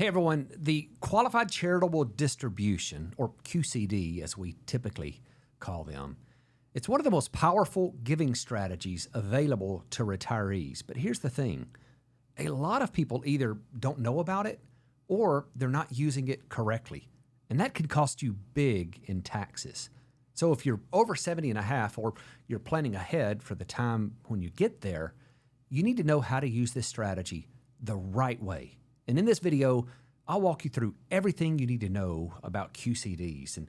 Hey everyone, the Qualified Charitable Distribution, or QCD as we typically call them, it's one of the most powerful giving strategies available to retirees. But here's the thing, a lot of people either don't know about it or they're not using it correctly. And that could cost you big in taxes. So if you're over 70 and a half or you're planning ahead for the time when you get there, you need to know how to use this strategy the right way. And in this video, I'll walk you through everything you need to know about QCDs. And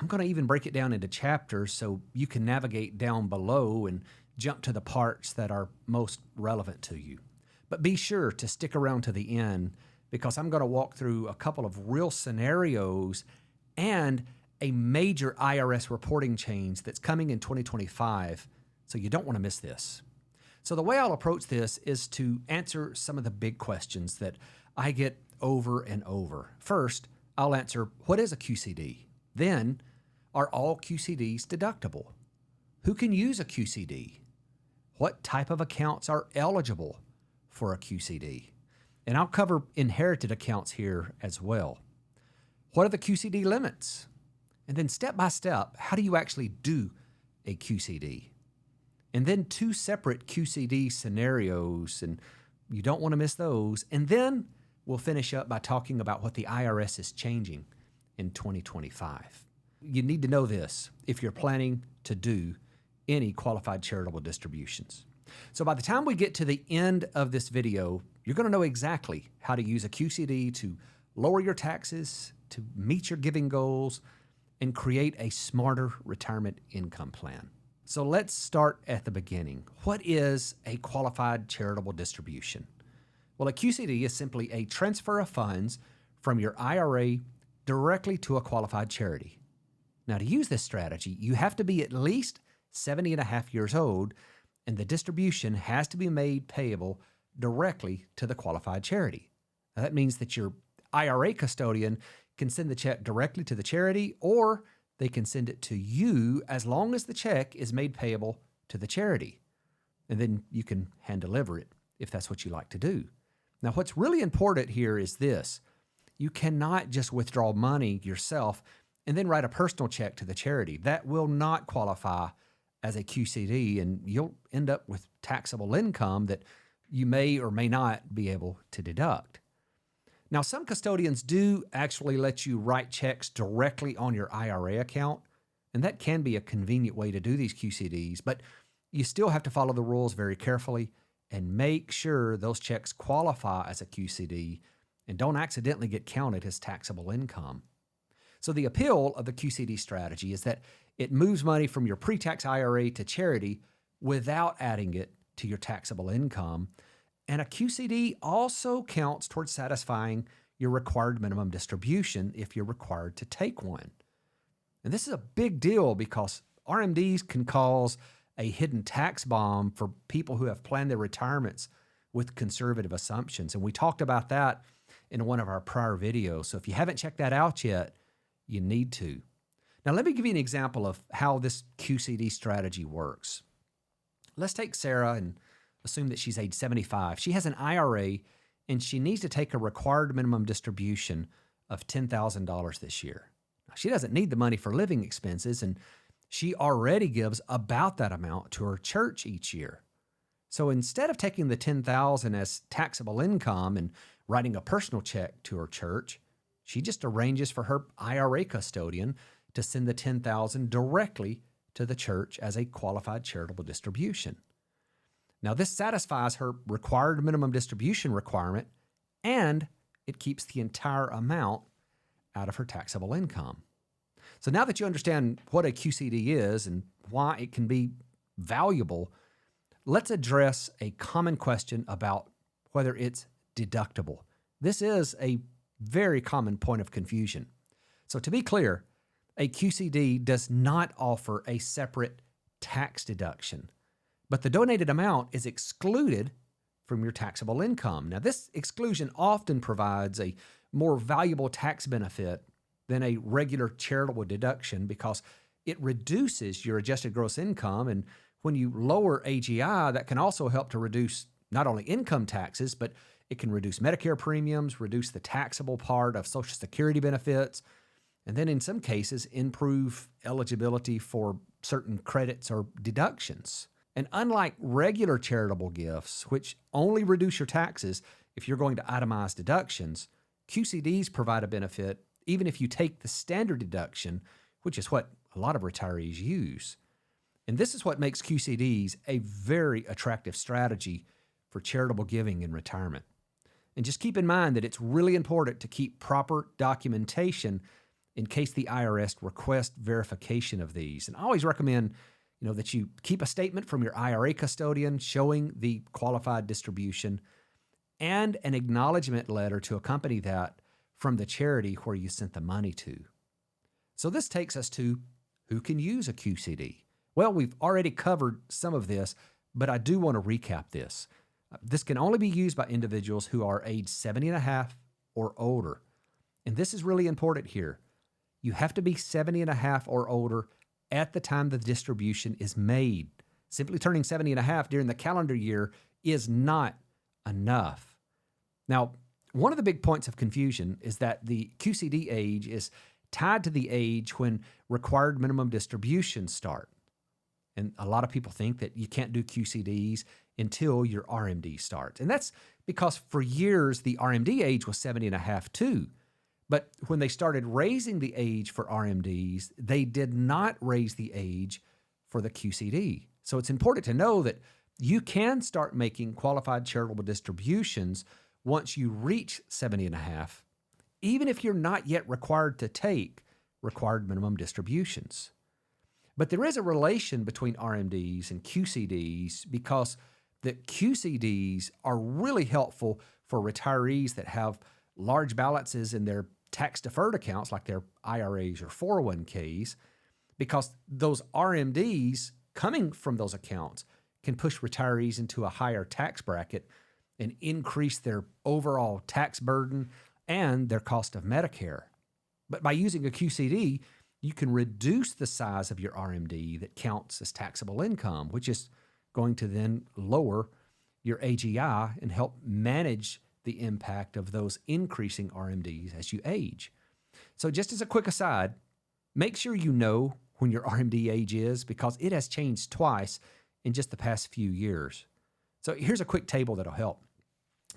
I'm going to even break it down into chapters so you can navigate down below and jump to the parts that are most relevant to you. But be sure to stick around to the end because I'm going to walk through a couple of real scenarios and a major IRS reporting change that's coming in 2025. So you don't want to miss this. So the way I'll approach this is to answer some of the big questions that I get over and over. First, I'll answer, what is a QCD? Then, are all QCDs deductible? Who can use a QCD? What type of accounts are eligible for a QCD? And I'll cover inherited accounts here as well. What are the QCD limits? And then step by step, how do you actually do a QCD? And then two separate QCD scenarios, and you don't want to miss those. And then we'll finish up by talking about what the IRS is changing in 2025. You need to know this if you're planning to do any qualified charitable distributions. So by the time we get to the end of this video, you're going to know exactly how to use a QCD to lower your taxes, to meet your giving goals, and create a smarter retirement income plan. So let's start at the beginning. What is a qualified charitable distribution? Well, a QCD is simply a transfer of funds from your IRA directly to a qualified charity. Now, to use this strategy, you have to be at least 70 and a half years old, and the distribution has to be made payable directly to the qualified charity. Now, that means that your IRA custodian can send the check directly to the charity, or they can send it to you as long as the check is made payable to the charity. And then you can hand deliver it if that's what you like to do. Now, what's really important here is this. You cannot just withdraw money yourself and then write a personal check to the charity. That will not qualify as a QCD, and you'll end up with taxable income that you may or may not be able to deduct. Now, some custodians do actually let you write checks directly on your IRA account, and that can be a convenient way to do these QCDs, but you still have to follow the rules very carefully and make sure those checks qualify as a QCD and don't accidentally get counted as taxable income. So the appeal of the QCD strategy is that it moves money from your pre-tax IRA to charity without adding it to your taxable income. And a QCD also counts towards satisfying your required minimum distribution if you're required to take one. And this is a big deal because RMDs can cause a hidden tax bomb for people who have planned their retirements with conservative assumptions. And we talked about that in one of our prior videos. So if you haven't checked that out yet, you need to. Now, let me give you an example of how this QCD strategy works. Let's take Sarah and assume that she's age 75. She has an IRA and she needs to take a required minimum distribution of $10,000 this year. Now, she doesn't need the money for living expenses, and she already gives about that amount to her church each year. So instead of taking the $10,000 as taxable income and writing a personal check to her church, she just arranges for her IRA custodian to send the $10,000 directly to the church as a qualified charitable distribution. Now, this satisfies her required minimum distribution requirement, and it keeps the entire amount out of her taxable income. So now that you understand what a QCD is and why it can be valuable, let's address a common question about whether it's deductible. This is a very common point of confusion. So to be clear, a QCD does not offer a separate tax deduction, but the donated amount is excluded from your taxable income. Now, this exclusion often provides a more valuable tax benefit than a regular charitable deduction because it reduces your adjusted gross income. And when you lower AGI, that can also help to reduce not only income taxes, but It can reduce Medicare premiums, reduce the taxable part of Social Security benefits, and then in some cases, improve eligibility for certain credits or deductions. And unlike regular charitable gifts, which only reduce your taxes if you're going to itemize deductions, QCDs provide a benefit even if you take the standard deduction, which is what a lot of retirees use. And this is what makes QCDs a very attractive strategy for charitable giving in retirement. And just keep in mind that it's really important to keep proper documentation in case the IRS requests verification of these. And I always recommend, that you keep a statement from your IRA custodian showing the qualified distribution and an acknowledgement letter to accompany that from the charity where you sent the money to. So this takes us to who can use a QCD. Well, we've already covered some of this, but I do want to recap this. This can only be used by individuals who are age 70 and a half or older. And this is really important here. You have to be 70 and a half or older at the time the distribution is made. Simply turning 70 and a half during the calendar year is not enough. Now, one of the big points of confusion is that the QCD age is tied to the age when required minimum distributions start. And a lot of people think that you can't do QCDs until your RMD starts. And that's because for years, the RMD age was 70 and a half too. But when they started raising the age for RMDs, they did not raise the age for the QCD. So it's important to know that you can start making qualified charitable distributions once you reach 70 and a half, even if you're not yet required to take required minimum distributions. But there is a relation between RMDs and QCDs because the QCDs are really helpful for retirees that have large balances in their tax-deferred accounts like their IRAs or 401ks, because those RMDs coming from those accounts can push retirees into a higher tax bracket and increase their overall tax burden and their cost of Medicare. But by using a QCD, you can reduce the size of your RMD that counts as taxable income, which is going to then lower your AGI and help manage the impact of those increasing RMDs as you age. So just as a quick aside, make sure you know when your RMD age is because it has changed twice in just the past few years. So here's a quick table that'll help.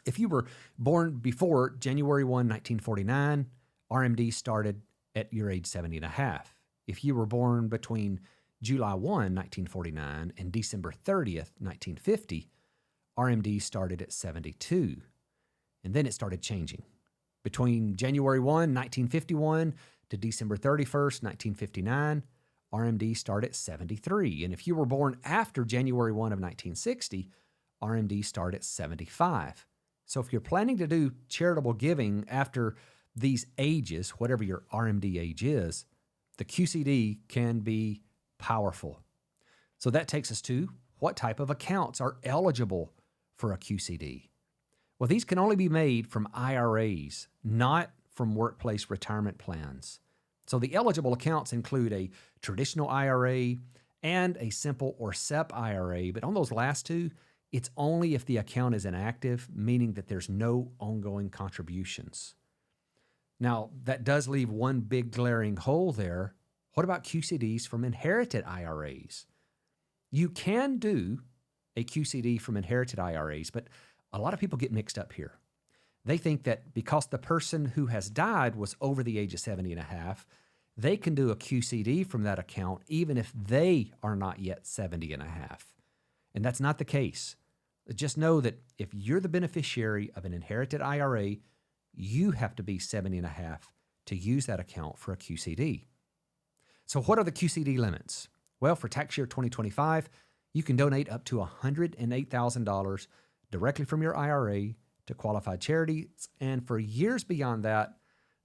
If you were born before January 1, 1949, RMD started at your age 70 and a half. If you were born between July 1, 1949 and December 30th, 1950, RMD started at 72. And then it started changing. Between January 1, 1951 to December 31st, 1959, RMD started at 73. And if you were born after January 1 of 1960, RMD started at 75. So if you're planning to do charitable giving after these ages, whatever your RMD age is, the QCD can be powerful. So that takes us to what type of accounts are eligible for a QCD. Well, these can only be made from IRAs, not from workplace retirement plans. So the eligible accounts include a traditional IRA and a simple or SEP IRA, but on those last two, it's only if the account is inactive, meaning that there's no ongoing contributions. Now, that does leave one big glaring hole there. What about QCDs from inherited IRAs? You can do a QCD from inherited IRAs, but a lot of people get mixed up here. They think that because the person who has died was over the age of 70 and a half, they can do a QCD from that account even if they are not yet 70 and a half. And that's not the case. Just know that if you're the beneficiary of an inherited IRA, you have to be 70 and a half to use that account for a QCD. So what are the QCD limits? Well, for tax year 2025, you can donate up to $108,000 directly from your IRA to qualified charities, and for years beyond that,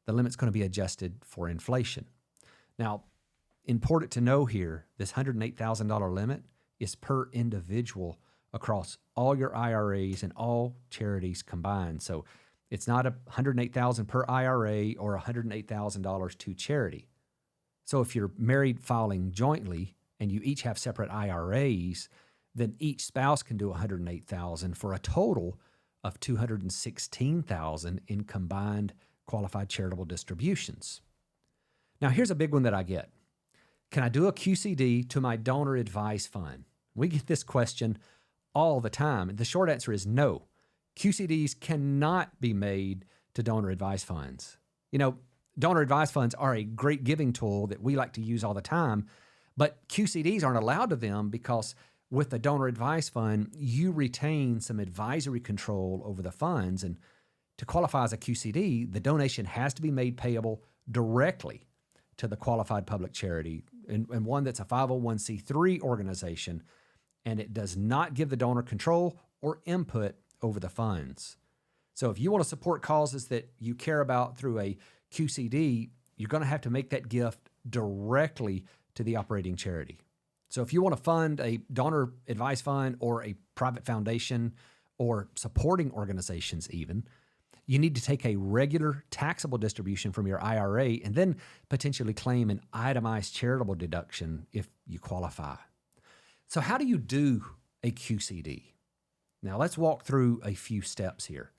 the limit's going to be adjusted for inflation. Now, important to know here, this $108,000 limit is per individual across all your IRAs and all charities combined. So it's not $108,000 per IRA or $108,000 to charity. So if you're married filing jointly and you each have separate IRAs, then each spouse can do $108,000 for a total of $216,000 in combined qualified charitable distributions. Now, here's a big one that I get. Can I do a QCD to my donor advised fund? We get this question all the time. The short answer is no. QCDs cannot be made to donor advised funds. You know, donor advised funds are a great giving tool that we like to use all the time, but QCDs aren't allowed to them because with the donor advised fund, you retain some advisory control over the funds. And to qualify as a QCD, the donation has to be made payable directly to the qualified public charity and one that's a 501c3 organization, and it does not give the donor control or input over the funds. So if you want to support causes that you care about through a QCD, you're going to have to make that gift directly to the operating charity. So if you want to fund a donor advised fund or a private foundation or supporting organizations even, you need to take a regular taxable distribution from your IRA and then potentially claim an itemized charitable deduction if you qualify. So how do you do a QCD? Now let's walk through a few steps here.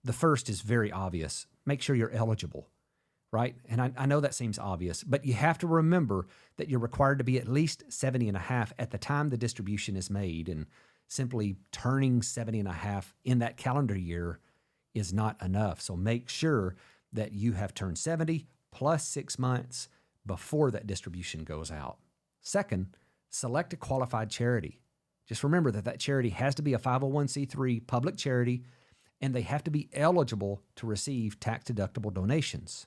The first is very obvious. Make sure you're eligible, right? And I know that seems obvious, but you have to remember that you're required to be at least 70 and a half at the time the distribution is made, and simply turning 70 and a half in that calendar year is not enough. So make sure that you have turned 70 plus 6 months before that distribution goes out. Second, select a qualified charity. Just remember that that charity has to be a 501c3 public charity, and they have to be eligible to receive tax-deductible donations.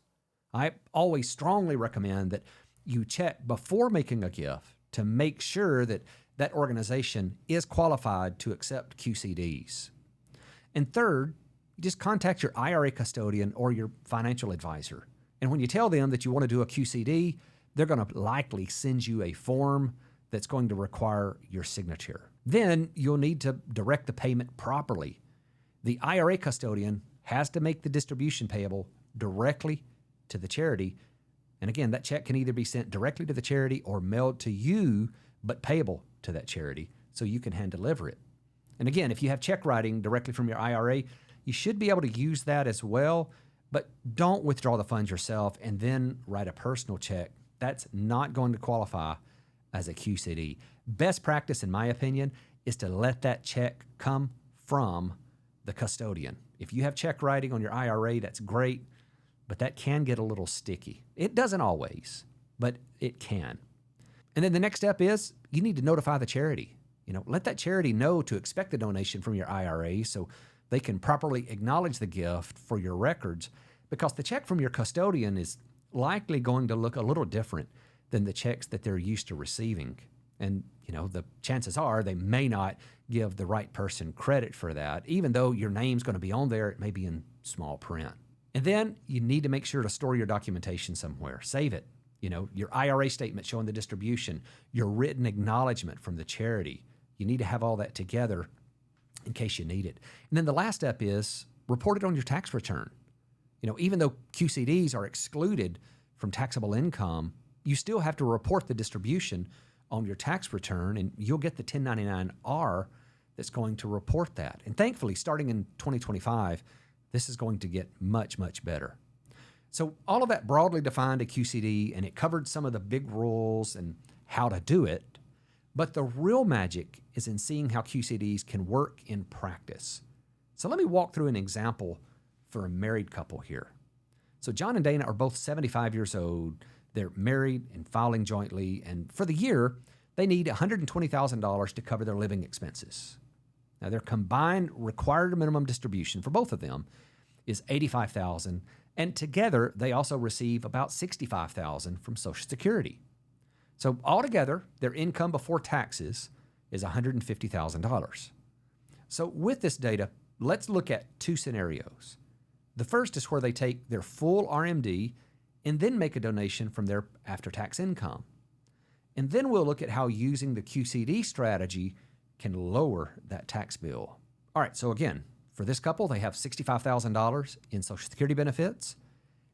I always strongly recommend that you check before making a gift to make sure that that organization is qualified to accept QCDs. And third, you just contact your IRA custodian or your financial advisor. And when you tell them that you want to do a QCD, they're going to likely send you a form that's going to require your signature. Then you'll need to direct the payment properly. The IRA custodian has to make the distribution payable directly to the charity. And again, that check can either be sent directly to the charity or mailed to you, but payable to that charity so you can hand deliver it. And again, if you have check writing directly from your IRA, you should be able to use that as well, but don't withdraw the funds yourself and then write a personal check. That's not going to qualify as a QCD. Best practice, in my opinion, is to let that check come from the custodian. If you have check writing on your IRA, that's great, but that can get a little sticky. It doesn't always, but it can. And then the next step is you need to notify the charity. Let that charity know to expect the donation from your IRA so they can properly acknowledge the gift for your records, because the check from your custodian is likely going to look a little different than the checks that they're used to receiving. And, the chances are they may not give the right person credit for that. Even though your name's going to be on there, it may be in small print. And then you need to make sure to store your documentation somewhere. Save it. Your IRA statement showing the distribution, your written acknowledgement from the charity. You need to have all that together in case you need it. And then the last step is report it on your tax return. Even though QCDs are excluded from taxable income, you still have to report the distribution on your tax return, and you'll get the 1099-R that's going to report that. And thankfully, starting in 2025, this is going to get much, much better. So all of that broadly defined a QCD, and it covered some of the big rules and how to do it. But the real magic is in seeing how QCDs can work in practice. So let me walk through an example for a married couple here. So John and Dana are both 75 years old. They're married and filing jointly, and for the year, they need $120,000 to cover their living expenses. Now, their combined required minimum distribution for both of them is $85,000, and together they also receive about $65,000 from Social Security. So altogether, their income before taxes is $150,000. So with this data, let's look at two scenarios. The first is where they take their full RMD and then make a donation from their after-tax income. And then we'll look at how using the QCD strategy can lower that tax bill. All right, so again, for this couple, they have $65,000 in Social Security benefits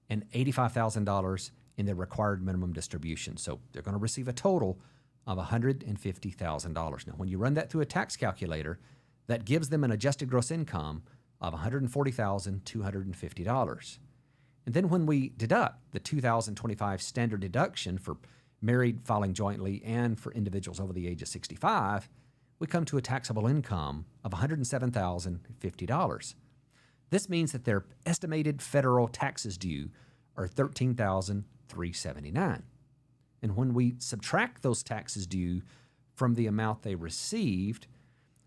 and $85,000 in their required minimum distribution. So they're going to receive a total of $150,000. Now, when you run that through a tax calculator, that gives them an adjusted gross income of $140,250. And then when we deduct the 2025 standard deduction for married filing jointly and for individuals over the age of 65, we come to a taxable income of $107,050. This means that their estimated federal taxes due are $13,379. And when we subtract those taxes due from the amount they received,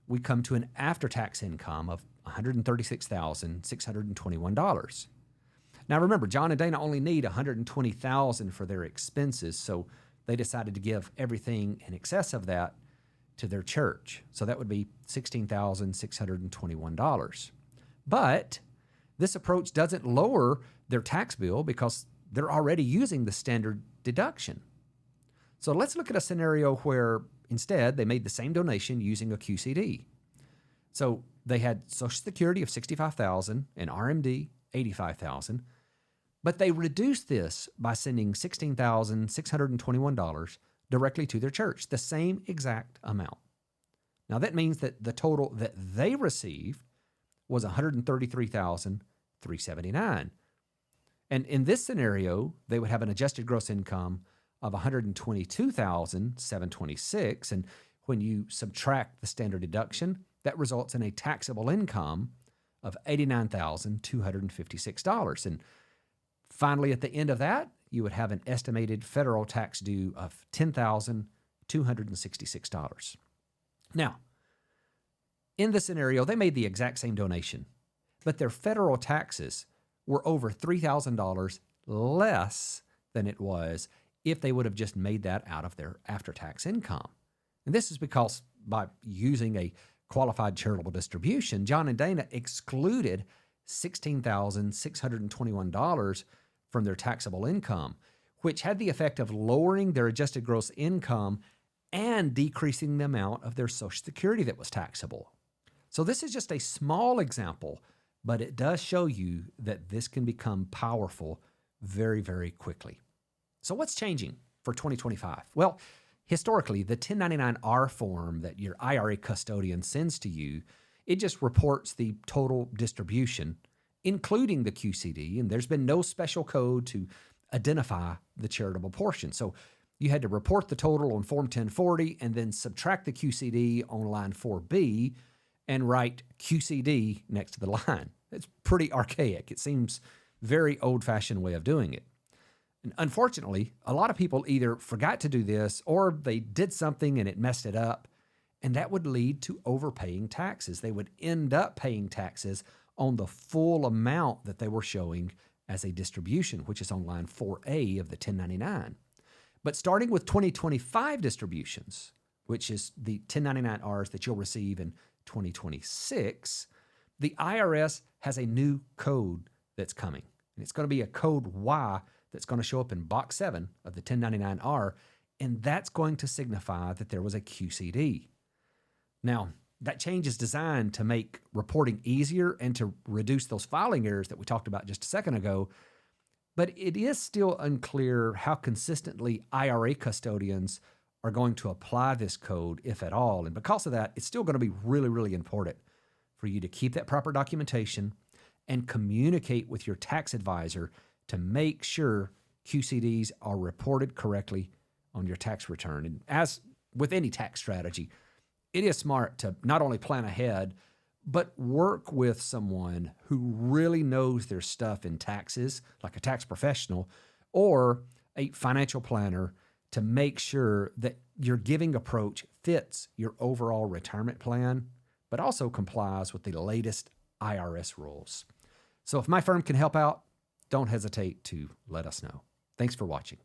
we come to an after-tax income of $136,621. Now remember, John and Dana only need $120,000 for their expenses, so they decided to give everything in excess of that to their church. So that would be $16,621. But this approach doesn't lower their tax bill because they're already using the standard deduction. So let's look at a scenario where instead they made the same donation using a QCD. So they had Social Security of $65,000 and RMD $85,000, but they reduced this by sending $16,621 directly to their church, the same exact amount. Now that means that the total that they received was $133,379. And in this scenario, they would have an adjusted gross income of $122,726. And when you subtract the standard deduction, that results in a taxable income of $89,256. And finally, at the end of that, you would have an estimated federal tax due of $10,266. Now, in this scenario, they made the exact same donation, but their federal taxes were over $3,000 less than it was if they would have just made that out of their after-tax income. And this is because by using a qualified charitable distribution, John and Dana excluded $16,621 from their taxable income, which had the effect of lowering their adjusted gross income and decreasing the amount of their Social Security that was taxable. So this is just a small example, but it does show you that this can become powerful very, very quickly. So what's changing for 2025? Well, historically, the 1099-R form that your IRA custodian sends to you, it just reports the total distribution, including the QCD, and there's been no special code to identify the charitable portion. So you had to report the total on Form 1040 and then subtract the QCD on line 4B and write QCD next to the line. It's pretty archaic. It seems very old-fashioned way of doing it. And unfortunately, a lot of people either forgot to do this or they did something and it messed it up, and that would lead to overpaying taxes. They would end up paying taxes on the full amount that they were showing as a distribution, which is on line 4A of the 1099. But starting with 2025 distributions, which is the 1099-Rs that you'll receive in 2026, the IRS has a new code that's coming. And it's going to be a code Y that's going to show up in box 7 of the 1099-R, and that's going to signify that there was a QCD. Now, that change is designed to make reporting easier and to reduce those filing errors that we talked about just a second ago, but it is still unclear how consistently IRA custodians are going to apply this code, if at all. And because of that, it's still going to be really, really important for you to keep that proper documentation and communicate with your tax advisor to make sure QCDs are reported correctly on your tax return. And as with any tax strategy, it is smart to not only plan ahead, but work with someone who really knows their stuff in taxes, like a tax professional or a financial planner, to make sure that your giving approach fits your overall retirement plan, but also complies with the latest IRS rules. So if my firm can help out, don't hesitate to let us know. Thanks for watching.